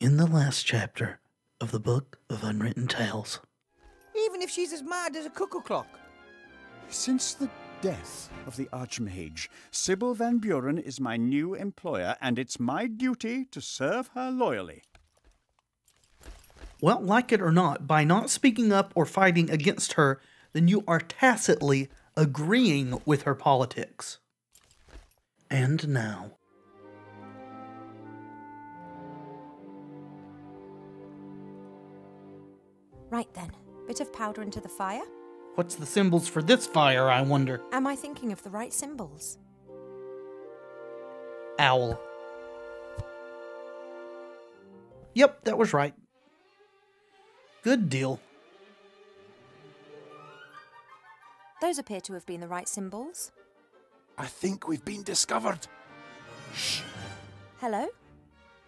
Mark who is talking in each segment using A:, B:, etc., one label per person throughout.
A: In the last chapter of the Book of Unwritten Tales.
B: Even if she's as mad as a cuckoo clock.
C: Since the death of the Archmage, Sybil Van Buren is my new employer, and it's my duty to serve her loyally.
A: Well, like it or not, by not speaking up or fighting against her, then you are tacitly agreeing with her politics. And now.
D: Right then, bit of powder into the fire.
A: What's the symbols for this fire, I wonder?
D: Am I thinking of the right symbols?
A: Owl. Yep, that was right. Good deal.
D: Those appear to have been the right symbols.
E: I think we've been discovered. Shh.
D: Hello?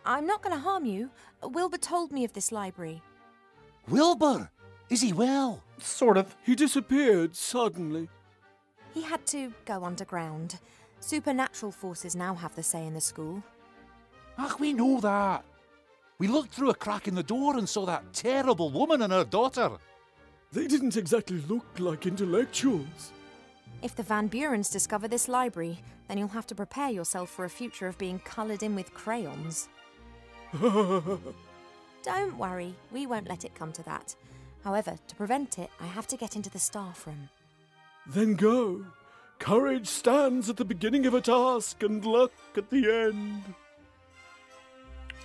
D: I'm not going to harm you. Wilbur told me of this library.
E: Wilbur? Is he well?
A: Sort of.
F: He disappeared suddenly.
D: He had to go underground. Supernatural forces now have the say in the school.
E: Ach, we know that. We looked through a crack in the door and saw that terrible woman and her daughter.
F: They didn't exactly look like intellectuals.
D: If the Van Burens discover this library, then you'll have to prepare yourself for a future of being coloured in with crayons. Don't worry, we won't let it come to that. However, to prevent it, I have to get into the staff room.
F: Then go. Courage stands at the beginning of a task and luck at the end.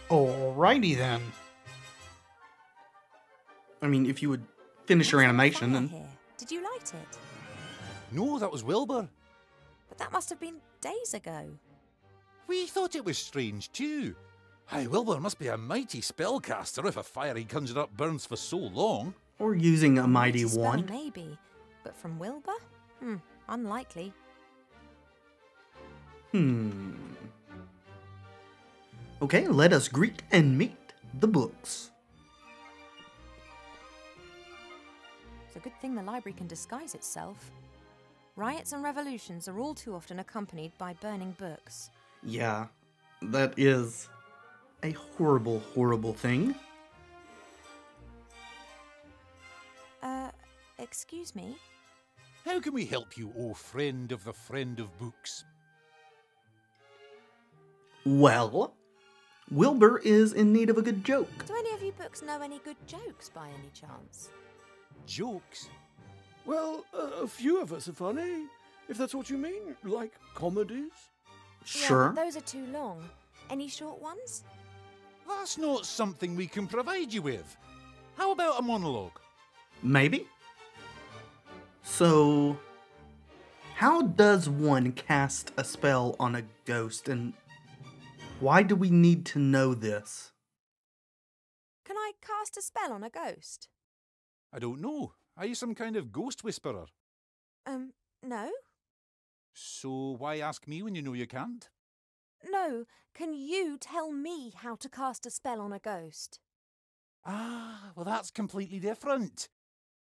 A: Alrighty then. I mean, if you would finish your animation and...
D: Here. Did you light it?
E: No, that was Wilbur.
D: But that must have been days ago.
E: We thought it was strange too. Aye, Wilbur must be a mighty spellcaster if a fire he conjured up burns for so long.
A: Or using a mighty
D: Spell,
A: wand.
D: maybe. But from Wilbur? Unlikely.
A: Okay, let us greet and meet the books.
D: It's a good thing the library can disguise itself. Riots and revolutions are all too often accompanied by burning books.
A: Yeah, that is a horrible, horrible thing.
D: Excuse me?
E: How can we help you, O friend of the friend of books?
A: Well, Wilbur is in need of a good joke.
D: Do any of you books know any good jokes by any chance?
E: Jokes?
F: Well, a few of us are funny, if that's what you mean. Like comedies.
A: Sure.
D: Yeah, but those are too long. Any short ones?
E: That's not something we can provide you with. How about a monologue?
A: Maybe. So, how does one cast a spell on a ghost, and why do we need to know this?
D: Can I cast a spell on a ghost?
E: I don't know. Are you some kind of ghost whisperer?
D: No.
E: So why ask me when you know you can't?
D: No, can you tell me how to cast a spell on a ghost?
E: Ah, well that's completely different.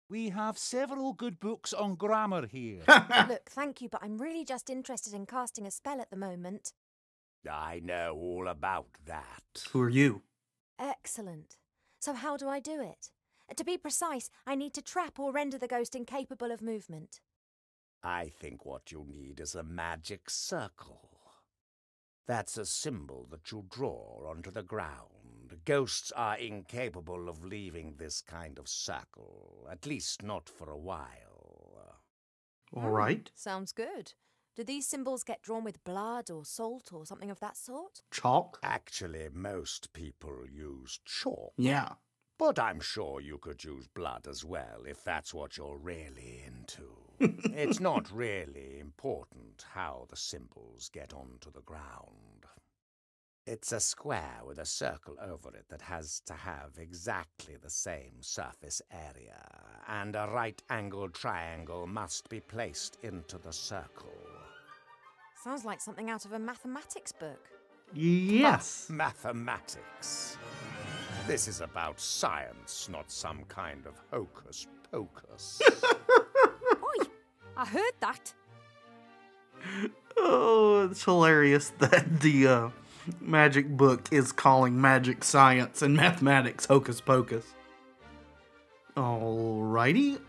E: We have several good books on grammar here.
D: Look, thank you, but I'm really just interested in casting a spell at the moment.
G: I know all about that.
A: Who are you?
D: Excellent. So how do I do it? To be precise, I need to trap or render the ghost incapable of movement.
G: I think what you need is a magic circle. That's a symbol that you draw onto the ground. Ghosts are incapable of leaving this kind of circle, at least not for a while.
A: All right.
D: Sounds good. Do these symbols get drawn with blood or salt or something of that sort?
A: Chalk?
G: Actually, most people use chalk.
A: Yeah.
G: But I'm sure you could use blood as well, if that's what you're really into. It's not really important how the symbols get onto the ground. It's a square with a circle over it that has to have exactly the same surface area, and a right-angled triangle must be placed into the circle.
D: Sounds like something out of a mathematics book.
A: Yes.
G: Mathematics. This is about science, not some kind of hocus pocus.
D: Oi! I heard that.
A: Oh, it's hilarious that the Magic book is calling magic science and mathematics hocus pocus. Alrighty.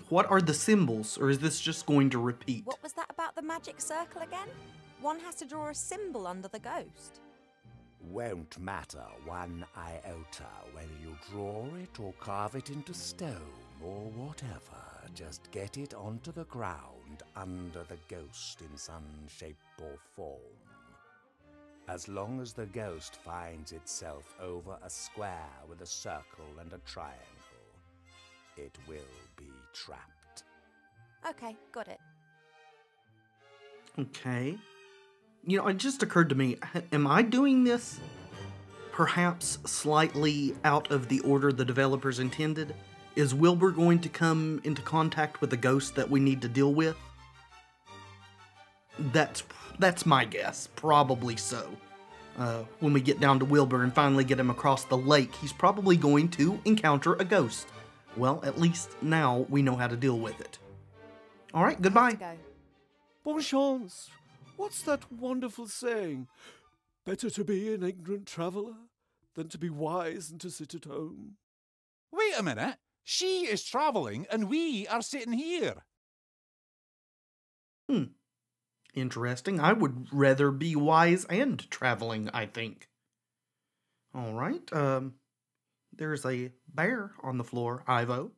A: What are the symbols, or is this just going to repeat?
D: What was that about the magic circle again? One has to draw a symbol under the ghost.
G: Won't matter one iota whether you draw it or carve it into stone or whatever. Just get it onto the ground under the ghost in some shape or form. As long as the ghost finds itself over a square with a circle and a triangle, it will be trapped.
D: Okay, got it.
A: Okay. You know, it just occurred to me, am I doing this perhaps slightly out of the order the developers intended? Is Wilbur going to come into contact with a ghost that we need to deal with? That's my guess. Probably so. When we get down to Wilbur and finally get him across the lake, he's probably going to encounter a ghost. Well, at least now we know how to deal with it. Alright, goodbye.
D: Go.
F: Bon chance. What's that wonderful saying? Better to be an ignorant traveller than to be wise and to sit at home.
E: Wait a minute. She is travelling and we are sitting here.
A: Interesting. I would rather be wise and traveling, I think. Alright, there's a bear on the floor, Ivo.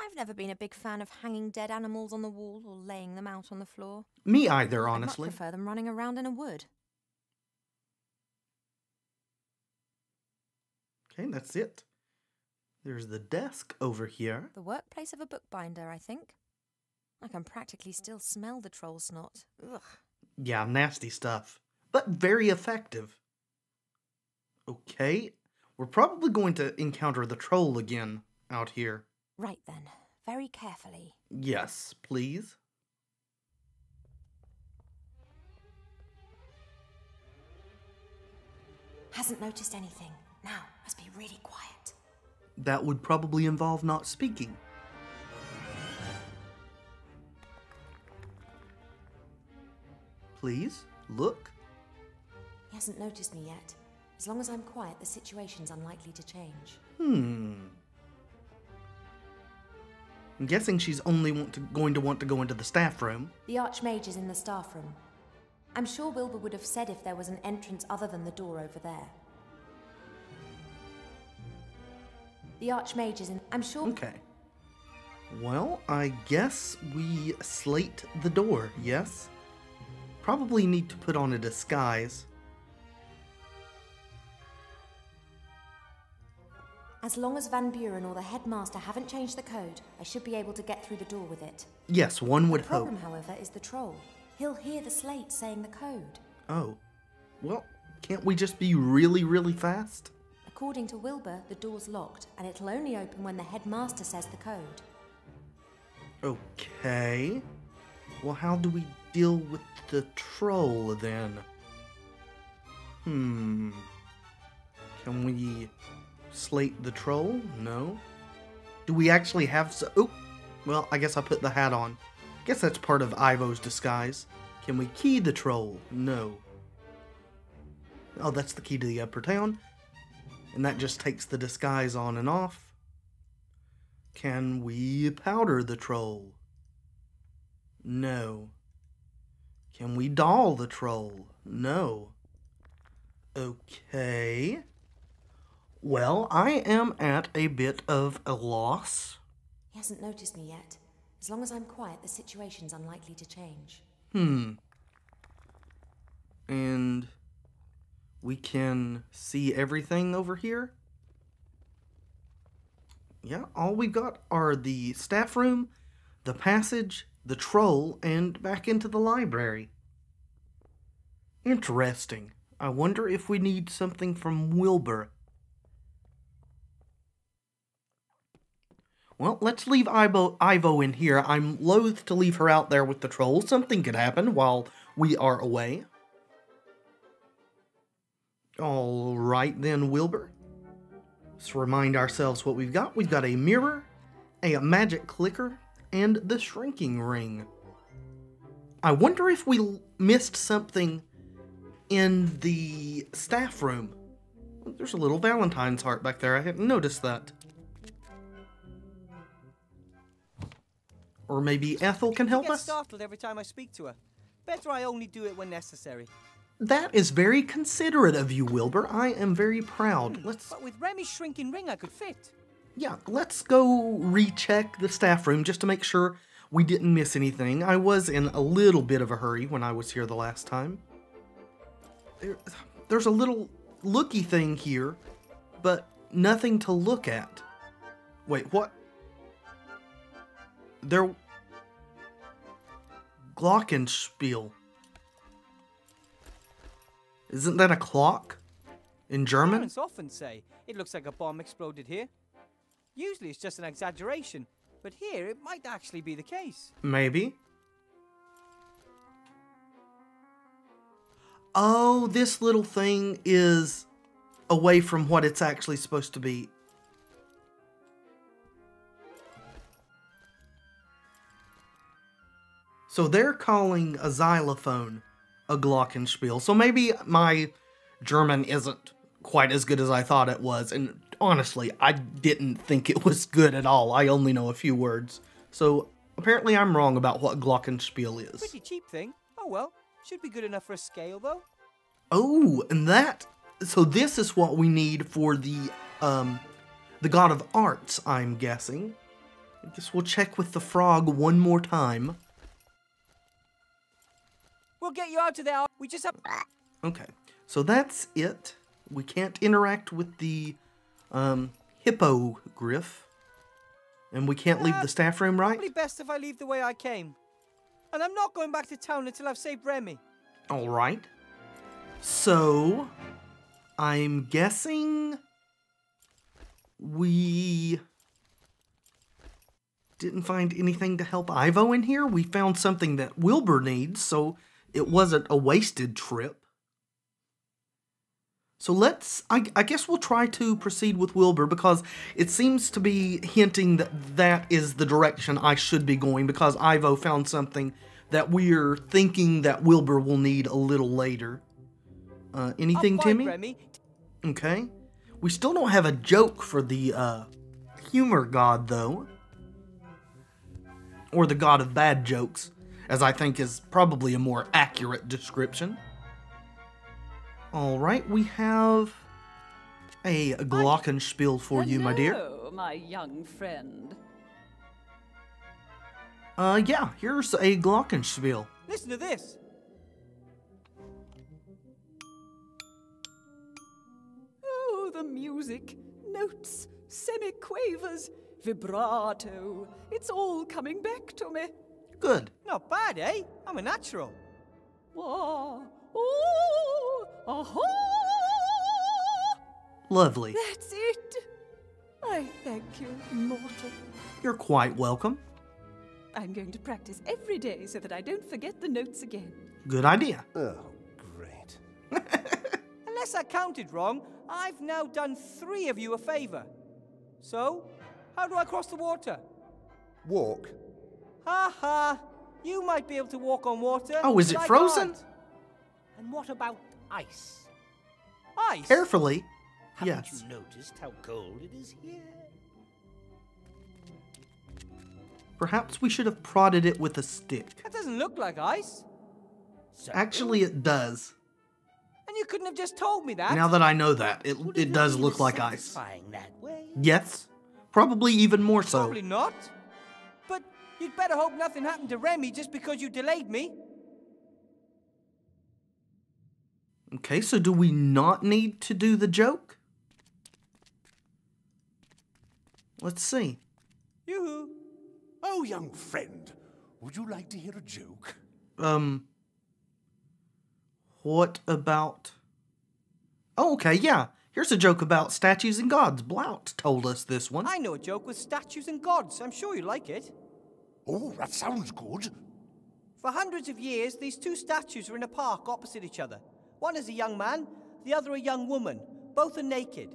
D: I've never been a big fan of hanging dead animals on the wall or laying them out on the floor.
A: Me either, honestly.
D: I'd much prefer them running around in a wood.
A: Okay, that's it. There's the desk over here.
D: The workplace of a bookbinder, I think. I can practically still smell the troll snot. Ugh.
A: Yeah, nasty stuff. But very effective. Okay, we're probably going to encounter the troll again out here.
D: Right then, very carefully.
A: Yes, please.
D: Hasn't noticed anything. Now, must be really quiet.
A: That would probably involve not speaking. Please, look.
D: He hasn't noticed me yet. As long as I'm quiet, the situation's unlikely to change.
A: I'm guessing she's only going to want to go into the staff room.
D: The Archmage is in the staff room. I'm sure Wilbur would have said if there was an entrance other than the door over there. The Archmage is in... I'm sure...
A: Okay. Well, I guess we slate the door, yes? Probably need to put on a disguise.
D: As long as Van Buren or the headmaster haven't changed the code, I should be able to get through the door with it.
A: Yes, one would
D: The problem,
A: hope.
D: however, is the troll. He'll hear the slate saying the code.
A: Oh. Well, can't we just be really, really fast?
D: According to Wilbur, the door's locked, and it'll only open when the headmaster says the code.
A: Okay. Well, how do we deal with the troll, then? Can we slate the troll? No. Do we actually have oh, well, I guess I put the hat on. Guess that's part of Ivo's disguise. Can we key the troll? No. Oh, that's the key to the upper town. And that just takes the disguise on and off. Can we powder the troll? No. Can we doll the troll? No. Okay. Well, I am at a bit of a loss.
D: He hasn't noticed me yet. As long as I'm quiet, the situation's unlikely to change.
A: And we can see everything over here? Yeah, all we've got are the staff room, the passage, the troll, and back into the library. Interesting. I wonder if we need something from Wilbur. Well, let's leave Ivo in here. I'm loath to leave her out there with the troll. Something could happen while we are away. Alright then, Wilbur. Let's remind ourselves what we've got. We've got a mirror, a magic clicker, and the shrinking ring. I wonder if we missed something in the staff room. There's a little Valentine's heart back there. I hadn't noticed that. Or maybe Ethel can help
B: I get
A: us?
B: startled every time I speak to her. Better I only do it when necessary.
A: That is very considerate of you, Wilbur. I am very proud.
B: But with Remy's shrinking ring, I could fit.
A: Yeah, let's go recheck the staff room just to make sure we didn't miss anything. I was in a little bit of a hurry when I was here the last time. There's a little looky thing here, but nothing to look at. Wait, what? Glockenspiel. Isn't that a clock? In German?
B: Parents often say it looks like a bomb exploded here. Usually it's just an exaggeration, but here it might actually be the case.
A: Maybe. Oh, this little thing is away from what it's actually supposed to be. So they're calling a xylophone a glockenspiel. So maybe my German isn't quite as good as I thought it was. And honestly, I didn't think it was good at all. I only know a few words. So apparently I'm wrong about what glockenspiel is.
B: Pretty cheap thing. Oh well, should be good enough for a scale though.
A: Oh, and that... So this is what we need for the God of Arts, I'm guessing. I guess we'll check with the frog one more time.
B: We'll get you out of there. We just have...
A: Okay, so that's it. We can't interact with the hippogriff. And we can't leave the staff room, right?
B: Probably best if I leave the way I came. And I'm not going back to town until I've saved Remy.
A: All right. So, I'm guessing we didn't find anything to help Ivo in here. We found something that Wilbur needs, so it wasn't a wasted trip. So I guess we'll try to proceed with Wilbur because it seems to be hinting that that is the direction I should be going because Ivo found something that we're thinking that Wilbur will need a little later. Anything, Timmy?
B: Remy.
A: Okay. We still don't have a joke for the humor god, though. Or the god of bad jokes, as I think is probably a more accurate description. Alright, we have a glockenspiel for you, my dear.
H: Hello, my young friend.
A: Yeah, here's a glockenspiel.
B: Listen to this.
H: Oh, the music. Notes, semiquavers, vibrato. It's all coming back to me.
A: Good.
B: Not bad, eh? I'm a natural.
H: Oh, oh, aha!
A: Lovely.
H: That's it. I thank you, mortal.
A: You're quite welcome.
H: I'm going to practice every day so that I don't forget the notes again.
A: Good idea.
G: Oh, great.
B: Unless I counted wrong, I've now done 3 of you a favor. So, how do I cross the water?
G: Walk.
B: Ha ha! You might be able to walk on water.
A: Oh, is it
B: but I
A: frozen?
B: can't.
I: And what about ice?
B: Ice?
A: Carefully.
I: Haven't
A: Yes.
I: you noticed how cold it is here?
A: Perhaps we should have prodded it with a stick.
B: That doesn't look like ice.
I: So,
A: Actually, it does.
B: And you couldn't have just told me that.
A: Now that I know that,
I: would
A: it
I: not
A: does
I: be
A: look
I: as
A: like ice.
I: satisfying that way?
A: Yes. Probably even more so.
B: Probably not. But you'd better hope nothing happened to Remy just because you delayed me.
A: Okay, so do we not need to do the joke? Let's see.
B: Yoo-hoo.
E: Oh, young friend, would you like to hear a joke?
A: What about... Oh, okay, yeah. Here's a joke about statues and gods. Blount told us this one.
B: I know a joke with statues and gods. I'm sure you like it.
E: Oh, that sounds good.
B: For hundreds of years, these 2 statues are in a park opposite each other. One is a young man, the other a young woman. Both are naked.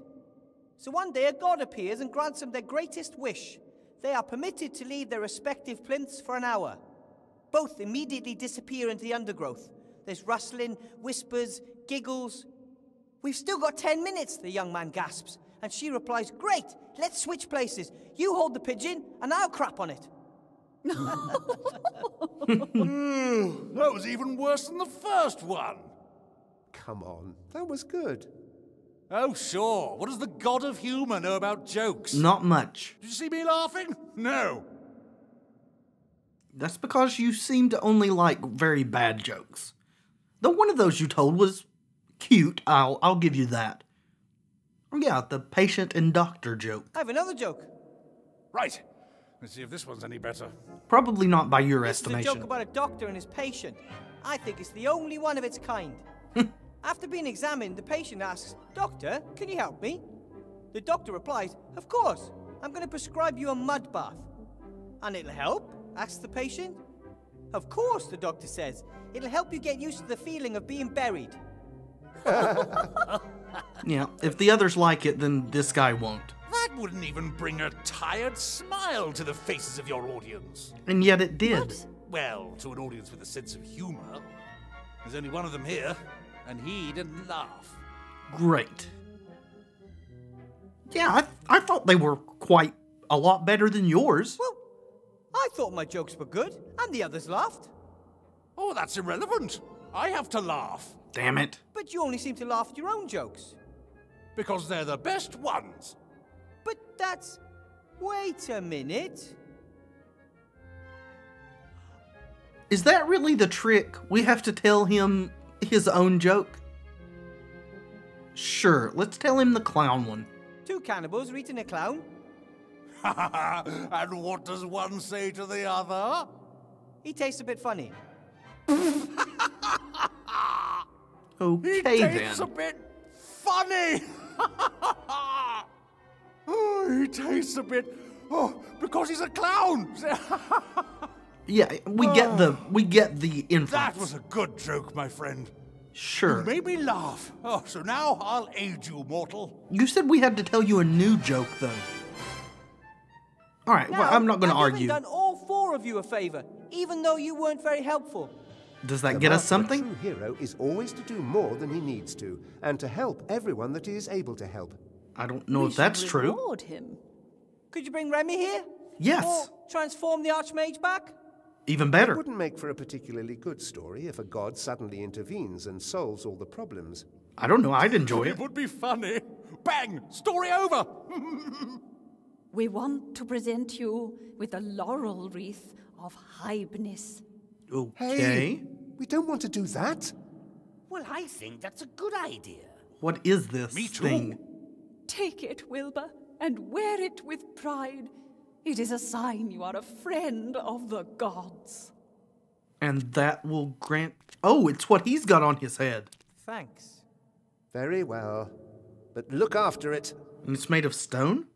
B: So one day a god appears and grants them their greatest wish. They are permitted to leave their respective plinths for an hour. both immediately disappear into the undergrowth. There's rustling, whispers, giggles. We've still got 10 minutes, the young man gasps. And she replies, great, let's switch places. You hold the pigeon, and I'll crap on it.
E: That was even worse than the first one.
J: Come on, that was good.
E: Oh, sure. What does the god of humour know about jokes?
A: Not much.
E: Did you see me laughing? No.
A: That's because you seem to only like very bad jokes. Though one of those you told was cute, I'll give you that. Oh yeah, the patient and doctor joke.
B: I have another joke.
E: Right. Let's see if this one's any better.
A: Probably not by your
B: This
A: estimation.
B: is a joke about a doctor and his patient. I think it's the only one of its kind. After being examined, the patient asks, Doctor, can you help me? The doctor replies, of course. I'm going to prescribe you a mud bath. And it'll help? Asks the patient. Of course, the doctor says. It'll help you get used to the feeling of being buried.
A: Yeah, if the others like it, then this guy won't.
E: That wouldn't even bring a tired smile to the faces of your audience.
A: And yet it did.
D: What?
E: Well, to an audience with a sense of humour. There's only one of them here, and he didn't laugh.
A: Great. Yeah, I thought they were quite a lot better than yours.
B: Well, I thought my jokes were good, and the others laughed.
E: Oh, that's irrelevant. I have to laugh.
A: Damn it.
B: But you only seem to laugh at your own jokes.
E: Because they're the best ones.
B: But that's... Wait a minute.
A: Is that really the trick? We have to tell him his own joke? Sure, let's tell him the clown one.
B: 2 cannibals are eating a clown.
E: And what does one say to the other?
B: He tastes a bit funny.
A: Okay,
E: He tastes a
A: then.
E: bit funny. Oh, he tastes a bit... Oh, because he's a clown.
A: Yeah, we get the inference.
E: That was a good joke, my friend.
A: Sure.
E: You made me laugh. Oh, so now I'll aid you, mortal.
A: You said we had to tell you a new joke, though. All right, well, I'm not going to argue.
B: I've even done all 4 of you a favor, even though you weren't very helpful.
A: Does that
J: The
A: get us
J: mark of a
A: something?
J: true hero is always to do more than he needs to, and to help everyone that he is able to help.
A: I don't know if that's true.
H: Reward him.
B: Could you bring Remy here?
A: Yes.
B: Or transform the Archmage back?
A: Even
J: It
A: better.
J: wouldn't make for a particularly good story if a god suddenly intervenes and solves all the problems.
A: I don't know, I'd enjoy
E: It
A: it.
E: would be funny. Bang! Story over.
H: We want to present you with a laurel wreath of hybnis.
A: Okay.
J: Hey, we don't want to do that.
I: Well, I think that's a good idea.
A: What is this
E: Me too.
A: thing?
H: Take it, Wilbur, and wear it with pride. It is a sign you are a friend of the gods.
A: And that will grant... Oh, it's what he's got on his head.
B: Thanks.
J: Very well. But look after it.
A: And it's made of stone?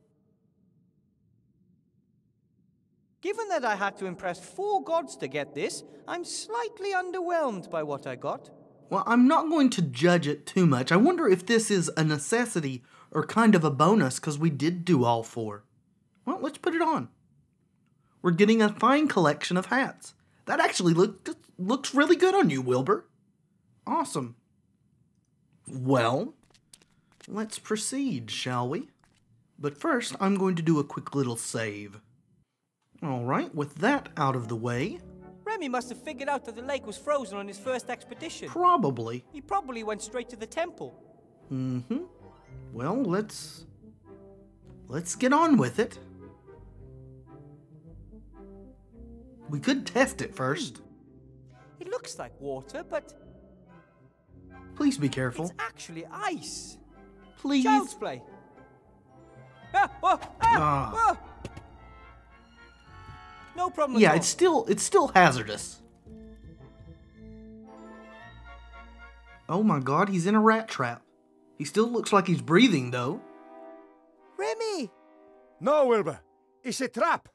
B: Given that I had to impress 4 gods to get this, I'm slightly underwhelmed by what I got.
A: Well, I'm not going to judge it too much. I wonder if this is a necessity or kind of a bonus, because we did do all 4. Well, let's put it on. We're getting a fine collection of hats. That actually looks really good on you, Wilbur. Awesome. Well, let's proceed, shall we? But first, I'm going to do a quick little save. Alright, with that out of the way...
B: Remy must have figured out that the lake was frozen on his first expedition.
A: Probably.
B: He probably went straight to the temple.
A: Mm-hmm. Well, let's get on with it. We could test it first.
B: It looks like water, but
A: Please be careful.
B: it's actually ice.
A: Please.
B: Child's play. Ah, oh, ah,
A: Ah.
B: ah. No problem
A: Yeah,
B: at all.
A: it's still hazardous. Oh my god, he's in a rat trap. He still looks like he's breathing though.
B: Remy!
C: No, Wilbur. It's a trap.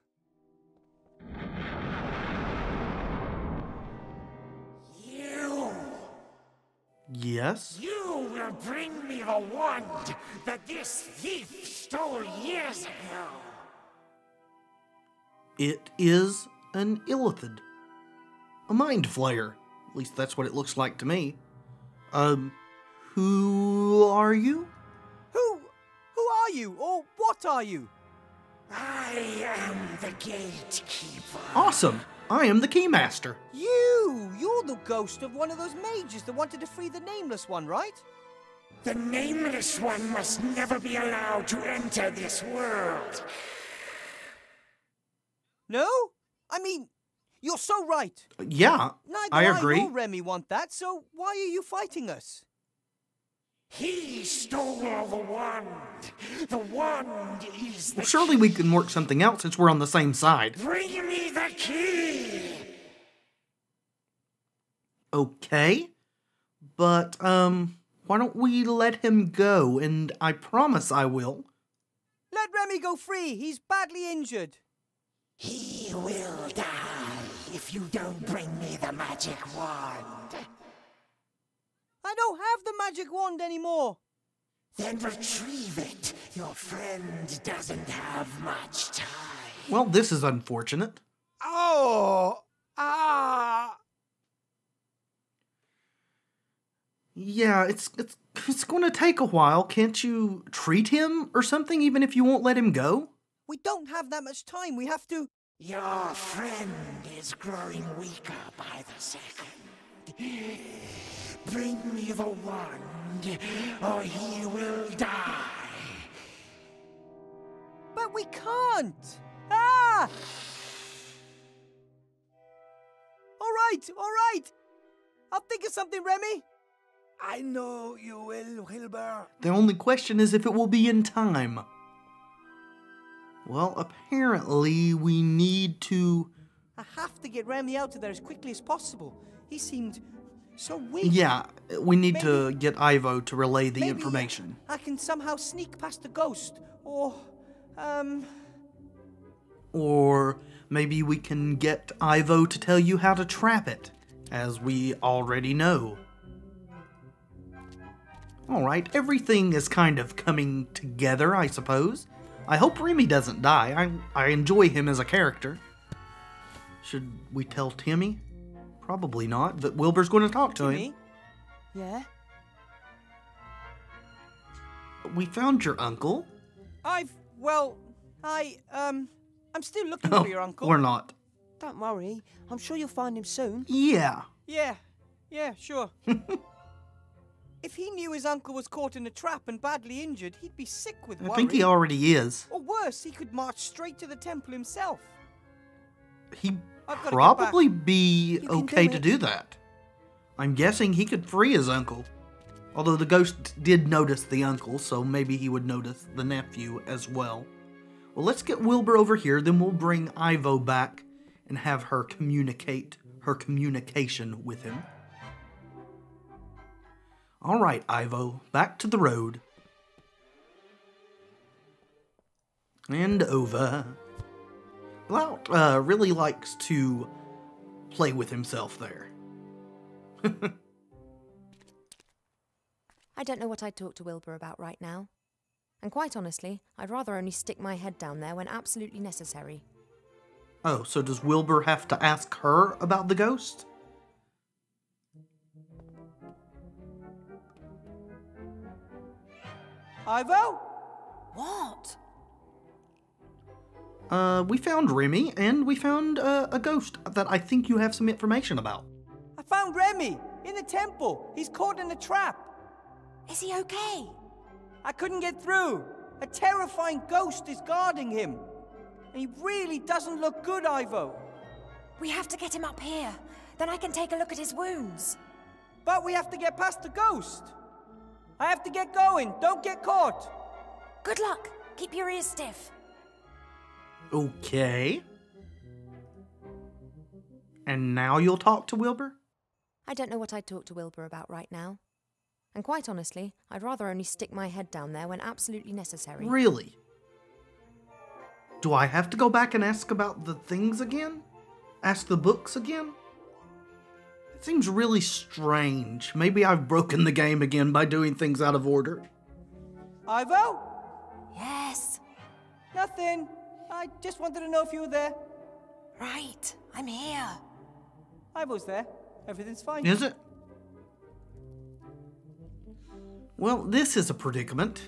I: You!
A: Yes.
I: You will bring me the wand that this thief stole years ago.
A: It is an Illithid. a mind flayer. At least that's what it looks like to me. Who are you?
B: Who are you? Or what are you?
I: I am the gatekeeper.
A: Awesome! I am the Keymaster.
B: You're the ghost of one of those mages that wanted to free the Nameless One, right?
I: The Nameless One must never be allowed to enter this world.
B: No? I mean, you're so right.
A: Yeah,
B: Neither
A: I agree.
B: I nor Remy want that, so why are you fighting us?
I: He stole the wand. The wand is the
A: Well, surely we can work something out since we're on the same side.
I: Bring me the key!
A: Okay, but, why don't we let him go, and I promise I will.
B: Let Remy go free. He's badly injured.
I: He will die if you don't bring me the magic wand.
B: I don't have the magic wand anymore.
I: Then retrieve it. Your friend doesn't have much time.
A: Well, this is unfortunate.
B: Oh! Ah!
A: Yeah, it's going to take a while. Can't you treat him or something, even if you won't let him go?
B: We don't have that much time. We have to...
I: Your friend is growing weaker by the second. Bring me the wand, or he will die.
B: But we can't! Ah! All right! I'll think of something, Remy.
F: I know you will, Wilbur.
A: The only question is if it will be in time. Well, apparently we need to...
B: I have to get Remy out of there as quickly as possible. He seemed so weak.
A: Yeah, we need to get Ivo to relay the information.
B: I can somehow sneak past the ghost, or,
A: Or maybe we can get Ivo to tell you how to trap it, as we already know. Alright, everything is kind of coming together, I suppose. I hope Remy doesn't die. I enjoy him as a character. Should we tell Timmy? Probably not, but Wilbur's going to talk to him.
B: Yeah?
A: We found your uncle.
B: I'm still looking for your uncle.
A: Or not.
K: Don't worry. I'm sure you'll find him soon.
A: Yeah.
B: Yeah, sure. If he knew his uncle was caught in a trap and badly injured, he'd be sick with worry.
A: I think he already is.
B: Or worse, he could march straight to the temple himself.
A: He'd probably be okay to do that. I'm guessing he could free his uncle. Although the ghost did notice the uncle, so maybe he would notice the nephew as well. Well, let's get Wilbur over here, then we'll bring Ivo back and have her communicate her communication with him. Alright, Ivo, back to the road. And over. Blount really likes to play with himself there.
D: I don't know what I'd talk to Wilbur about right now. And quite honestly, I'd rather only stick my head down there when absolutely necessary.
A: Oh, so does Wilbur have to ask her about the ghost?
B: Ivo?
K: What?
A: We found Remy, and we found a ghost that I think you have some information about.
B: I found Remy in the temple. He's caught in a trap.
K: Is he okay?
B: I couldn't get through. A terrifying ghost is guarding him. And he really doesn't look good, Ivo.
K: We have to get him up here. Then I can take a look at his wounds.
B: But we have to get past the ghost. I have to get going. Don't get caught.
K: Good luck. Keep your ears stiff.
A: Okay. And now you'll talk to Wilbur?
D: I don't know what I'd talk to Wilbur about right now. And quite honestly, I'd rather only stick my head down there when absolutely necessary.
A: Really? Do I have to go back and ask about the things again? Ask the books again? It seems really strange. Maybe I've broken the game again by doing things out of order.
B: Ivo?
K: Yes.
B: Nothing. I just wanted to know if you were there.
K: Right. I'm here.
B: I was there. Everything's fine.
A: Is it? Well, this is a predicament.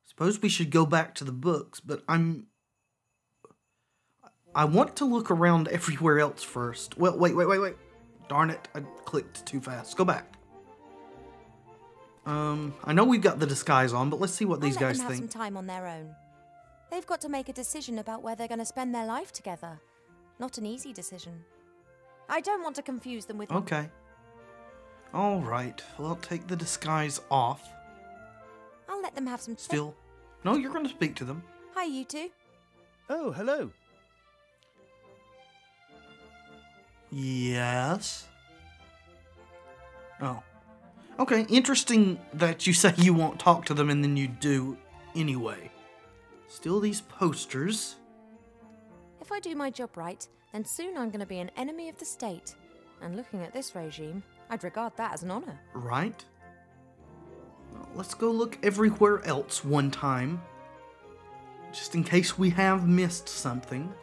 A: Suppose we should go back to the books, but I want to look around everywhere else first. Well, wait. Darn it, I clicked too fast. Go back. I know we've got the disguise on, but let's see what these guys
D: Let them have
A: think.
D: some time on their own. They've got to make a decision about where they're going to spend their life together. Not an easy decision. I don't want to confuse them with...
A: Okay. All right. Well, take the disguise off.
D: I'll let them have some...
A: Still. No, you're going to speak to them.
D: Hi, you two.
F: Oh, hello.
A: Yes. Oh. Okay, interesting that you say you won't talk to them and then you do anyway. Still these posters.
D: If I do my job right, then soon I'm going to be an enemy of the state. And looking at this regime, I'd regard that as an honor.
A: Right. Well, let's go look everywhere else one time. Just in case we have missed something.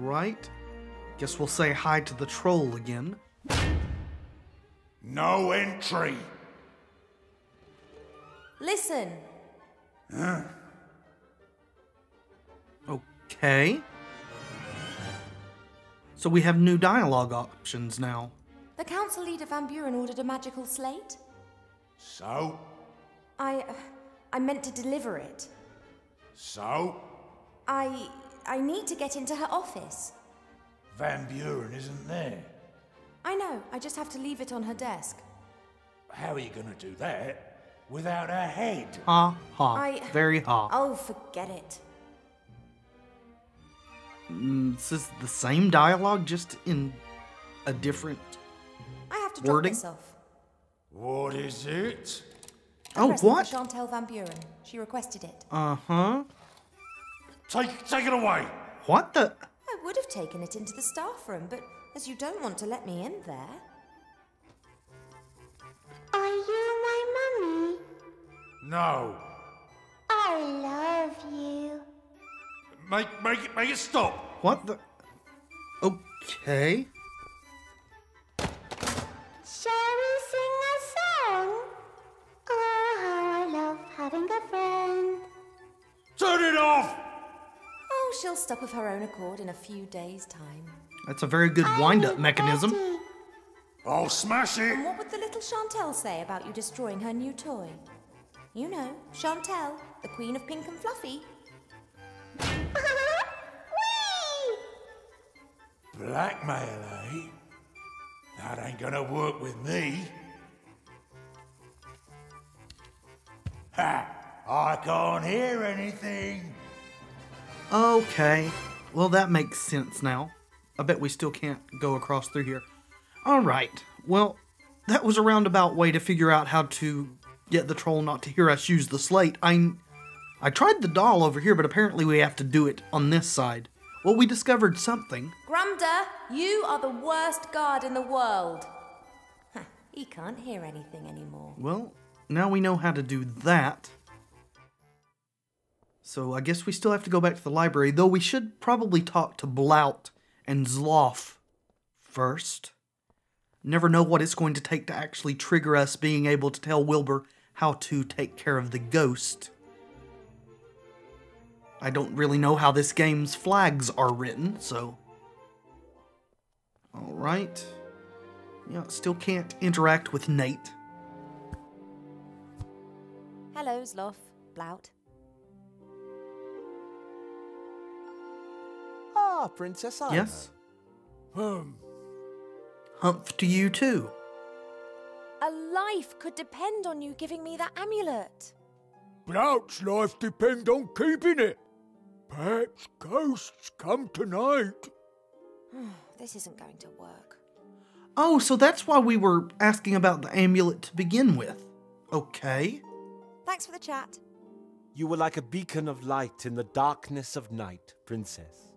A: Alright. Guess we'll say hi to the troll again.
I: No entry.
D: Listen.
I: Huh?
A: Okay. So we have new dialogue options now.
D: The council leader Van Buren ordered a magical slate.
I: So?
D: I meant to deliver it.
I: So?
D: I need to get into her office.
I: Van Buren isn't there.
D: I know, I just have to leave it on her desk.
I: How are you going to do that without a head?
A: Ha ha. Very ha.
D: Oh, forget it.
A: This is the same dialogue, just in a different
D: I have to drop
A: wording.
D: this off.
I: What is it?
A: Oh, what?
D: For Chantel Van Buren. She requested it.
A: Uh-huh.
I: Take it away.
A: What the?
D: I would have taken it into the staff room, but as you don't want to let me in there...
L: Are you my mummy?
I: No.
L: I love you.
I: Make it stop.
A: What the? Okay.
L: Shall we sing a song? Oh, how I love having a friend.
I: Turn it off!
D: Oh, she'll stop of her own accord in a few days' time.
A: That's a very good wind-up mechanism.
I: I'll smash it.
D: And what would the little Chantel say about you destroying her new toy? You know, Chantel, the queen of pink and fluffy.
I: Blackmail, eh? That ain't gonna work with me. Ha! I can't hear anything.
A: Okay. Well, that makes sense now. I bet we still can't go across through here. Alright. Well, that was a roundabout way to figure out how to get the troll not to hear us use the slate. I tried the doll over here, but apparently we have to do it on this side. Well, we discovered something.
D: Grumda, you are the worst guard in the world. He can't hear anything anymore.
A: Well, now we know how to do that. So I guess we still have to go back to the library, though we should probably talk to Blout and Zloff first. Never know what it's going to take to actually trigger us being able to tell Wilbur how to take care of the ghost. I don't really know how this game's flags are written, so... Alright. Yeah, still can't interact with Nate.
D: Hello, Zloff. Blout.
M: Ah, Princess Ina.
A: Yes? Humph to you too.
D: A life could depend on you giving me that amulet.
F: Blout's life depends on keeping it. Perhaps ghosts come tonight.
D: This isn't going to work.
A: Oh, so that's why we were asking about the amulet to begin with. Okay.
D: Thanks for the chat.
M: You were like a beacon of light in the darkness of night, Princess.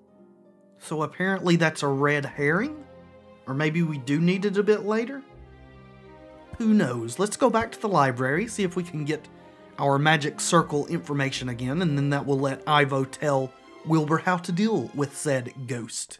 A: So apparently that's a red herring? Or maybe we do need it a bit later? Who knows? Let's go back to the library, see if we can get our magic circle information again, and then that will let Ivo tell Wilbur how to deal with said ghost.